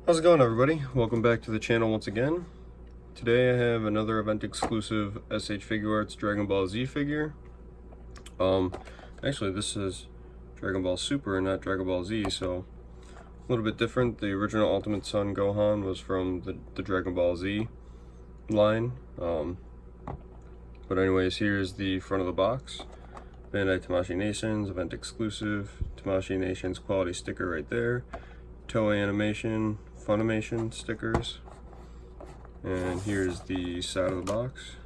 How's it going, everybody? Welcome back to the channel once again. Today I have another event exclusive SH Figuarts Dragon Ball Z figure. Actually this is Dragon Ball Super and not Dragon Ball Z, so a little bit different. The original Ultimate Son Gohan was from the Dragon Ball Z line. But anyways, here's the front of the box. Bandai Tamashii Nations, event exclusive, Tamashii Nations quality sticker right there. Toei Animation, Funimation stickers. And here's the side of the box.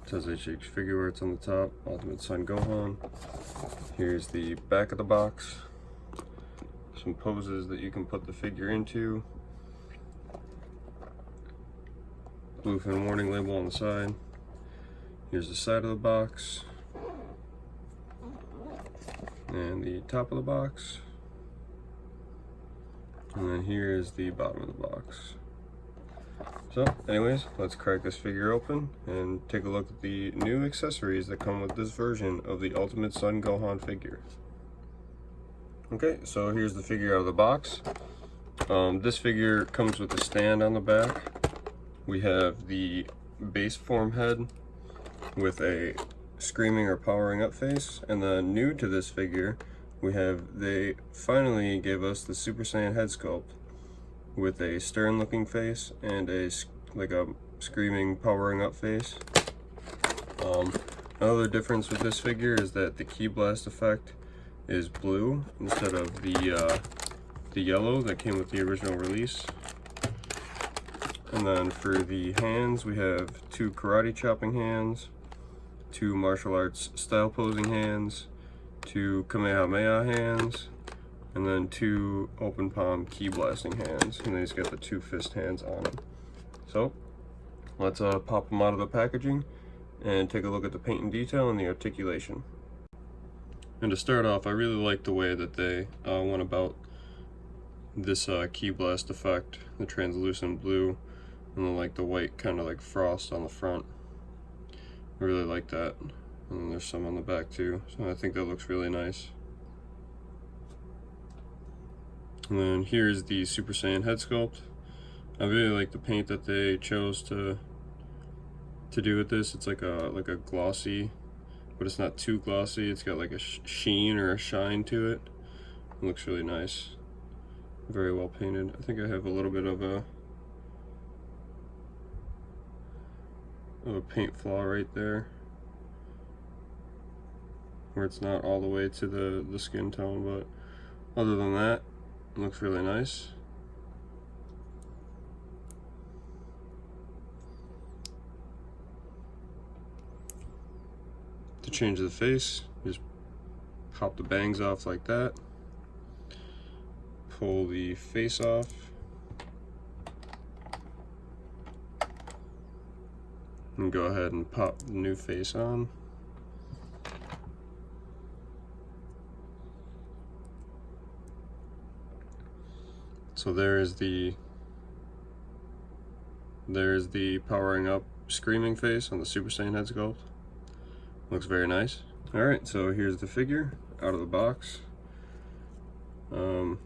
It says HH Figuarts on the top, Ultimate Son Gohan. Here's the back of the box. Some poses that you can put the figure into. Bluefin warning label on the side. Here's the side of the box. And the top of the box. And then here is the bottom of the box. So anyways, let's crack this figure open and take a look at the new accessories that come with this version of the Ultimate Son Gohan figure. Okay, so here's the figure out of the box. This figure comes with a stand on the back. We have the base form head with a screaming or powering up face, and then new to this figure they finally gave us the Super Saiyan head sculpt with a stern looking face and a screaming powering up face. Another difference with this figure is that the Ki Blast effect is blue instead of the yellow that came with the original release. And then for the hands, we have two karate chopping hands, two martial arts style posing hands, two Kamehameha hands, and then two open palm ki blasting hands, and then he's got the two fist hands on him. So let's pop them out of the packaging and take a look at the paint and detail and the articulation. And to start off, I really like the way that they went about this ki blast effect, the translucent blue, and then like the white kind of like frost on the front. I really like that. And then there's some on the back too, so I think that looks really nice. And then here's the Super Saiyan head sculpt. I really like the paint that they chose to do with this. It's like a glossy, but it's not too glossy. It's got like a sheen or a shine to it. It looks really nice. Very well painted. I think I have a little bit of a paint flaw right there, where it's not all the way to the skin tone, but other than that, it looks really nice. To change the face, just pop the bangs off like that, pull the face off, and go ahead and pop the new face on. So there's the powering up screaming face on the Super Saiyan head sculpt. Looks very nice. Alright, so here's the figure out of the box. I'll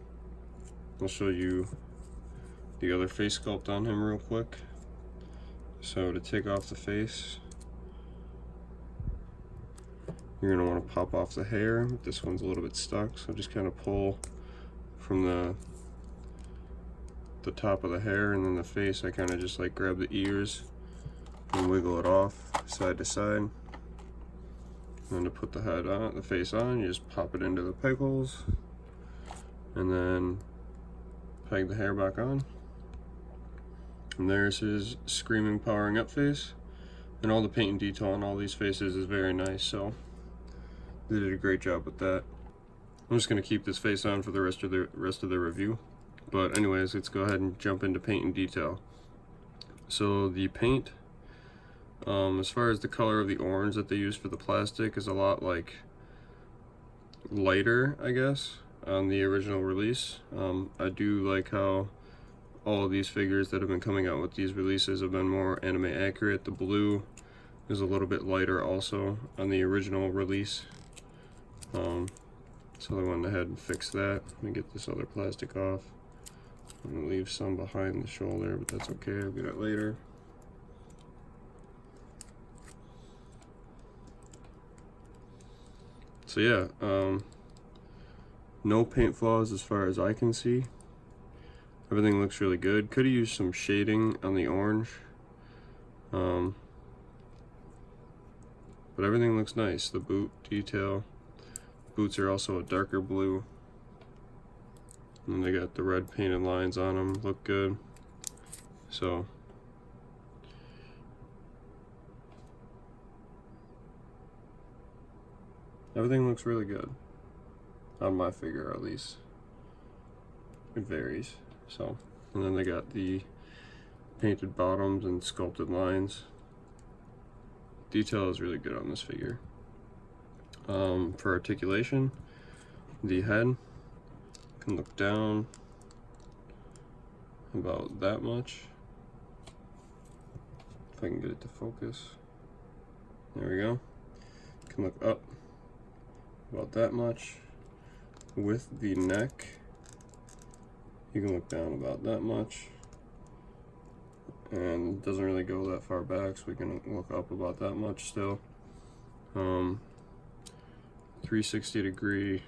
show you the other face sculpt on him real quick. So to take off the face, you're going to want to pop off the hair. This one's a little bit stuck, so just kind of pull from the top of the hair, and then the face I kind of just like grab the ears and wiggle it off side to side. And then to put the head on, the face on, you just pop it into the peg holes and then peg the hair back on. And there's his screaming powering up face, and all the paint and detail on all these faces is very nice, so they did a great job with that. I'm just going to keep this face on for the rest of the review. But anyways, let's go ahead and jump into paint and detail. So the paint, as far as the color of the orange that they use for the plastic, is a lot like lighter, I guess, on the original release. I do like how all of these figures that have been coming out with these releases have been more anime accurate. The blue is a little bit lighter also on the original release. So I went ahead and fixed that. Let me get this other plastic off. I'm gonna leave some behind the shoulder, but that's okay, I'll get it later. So yeah, no paint flaws as far as I can see. Everything looks really good. Could have used some shading on the orange. But everything looks nice. The boot detail. Boots are also a darker blue. And they got the red painted lines on them. Look good. So everything looks really good. On my figure, at least. It varies. So, and then they got the painted bottoms and sculpted lines. Detail is really good on this figure. For articulation, the head can look down about that much. If I can get it to focus. There we go. Can look up about that much. With the neck, you can look down about that much. And it doesn't really go that far back, so we can look up about that much still. 360 degree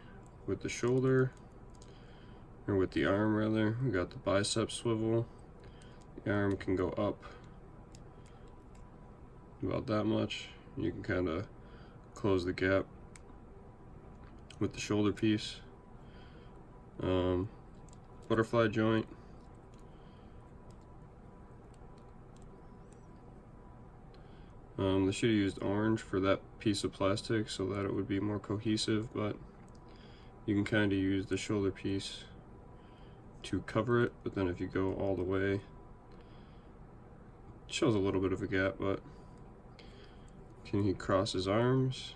with the shoulder, or with the arm rather. We got the bicep swivel. The arm can go up about that much. You can kind of close the gap with the shoulder piece. Butterfly joint. They should have used orange for that piece of plastic so that it would be more cohesive, but you can kind of use the shoulder piece to cover it, but then if you go all the way, it shows a little bit of a gap. But can he cross his arms?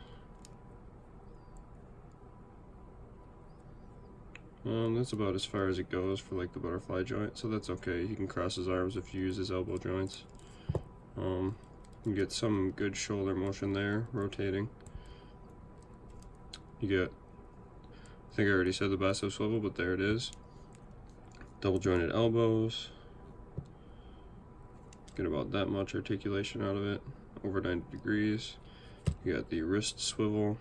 That's about as far as it goes for like the butterfly joint, so that's okay. He can cross his arms if you use his elbow joints. You get some good shoulder motion there, rotating. You get, I think I already said the bicep swivel, but there it is. Double jointed elbows. Get about that much articulation out of it, over 90 degrees. You got the wrist swivel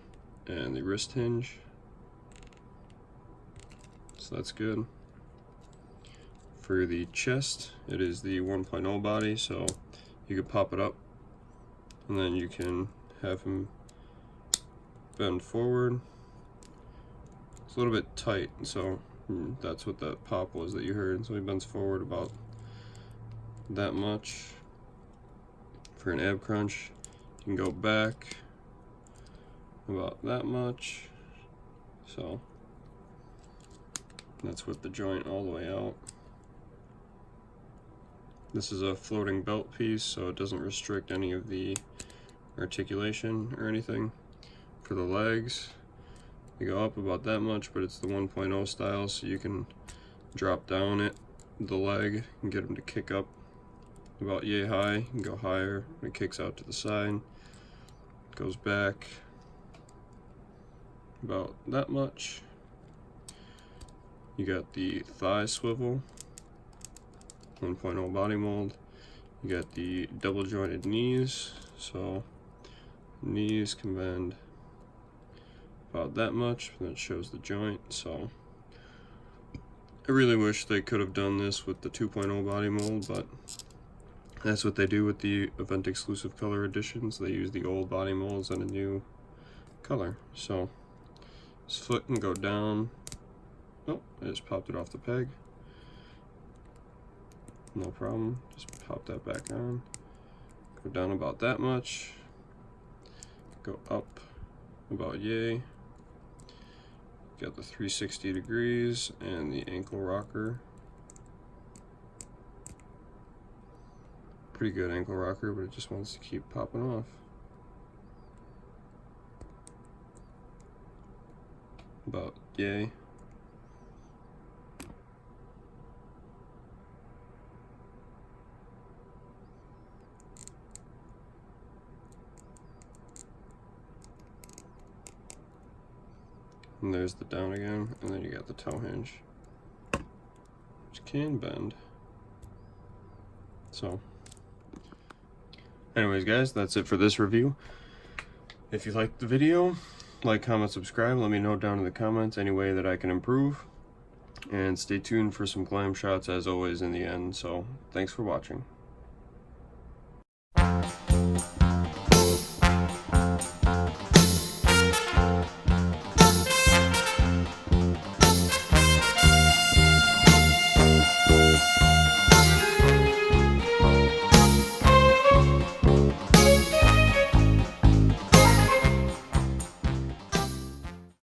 and the wrist hinge. So that's good. For the chest, it is the 1.0 body, so you could pop it up and then you can have him bend forward. It's a little bit tight, so that's what that pop was that you heard. So he bends forward about that much. For an ab crunch, you can go back about that much. So that's with the joint all the way out. This is a floating belt piece, so it doesn't restrict any of the articulation or anything. For the legs, they go up about that much, but it's the 1.0 style, so you can drop down the leg and get them to kick up about yay high and go higher. It kicks out to the side, goes back about that much. You got the thigh swivel, 1.0 body mold. You got the double jointed knees, so knees can bend about that much, and it shows the joint. So I really wish they could have done this with the 2.0 body mold, but that's what they do with the event exclusive color editions. They use the old body molds and a new color. So this foot can go down. Oh, I just popped it off the peg. No problem, just pop that back on. Go down about that much. Go up about yay. Got the 360 degrees and the ankle rocker. Pretty good ankle rocker, but it just wants to keep popping off. About yay. And there's the down again, and then you got the toe hinge. which can bend. So anyways guys, that's it for this review. If you liked the video, like, comment, subscribe. Let me know down in the comments any way that I can improve. And stay tuned for some glam shots as always in the end. So thanks for watching.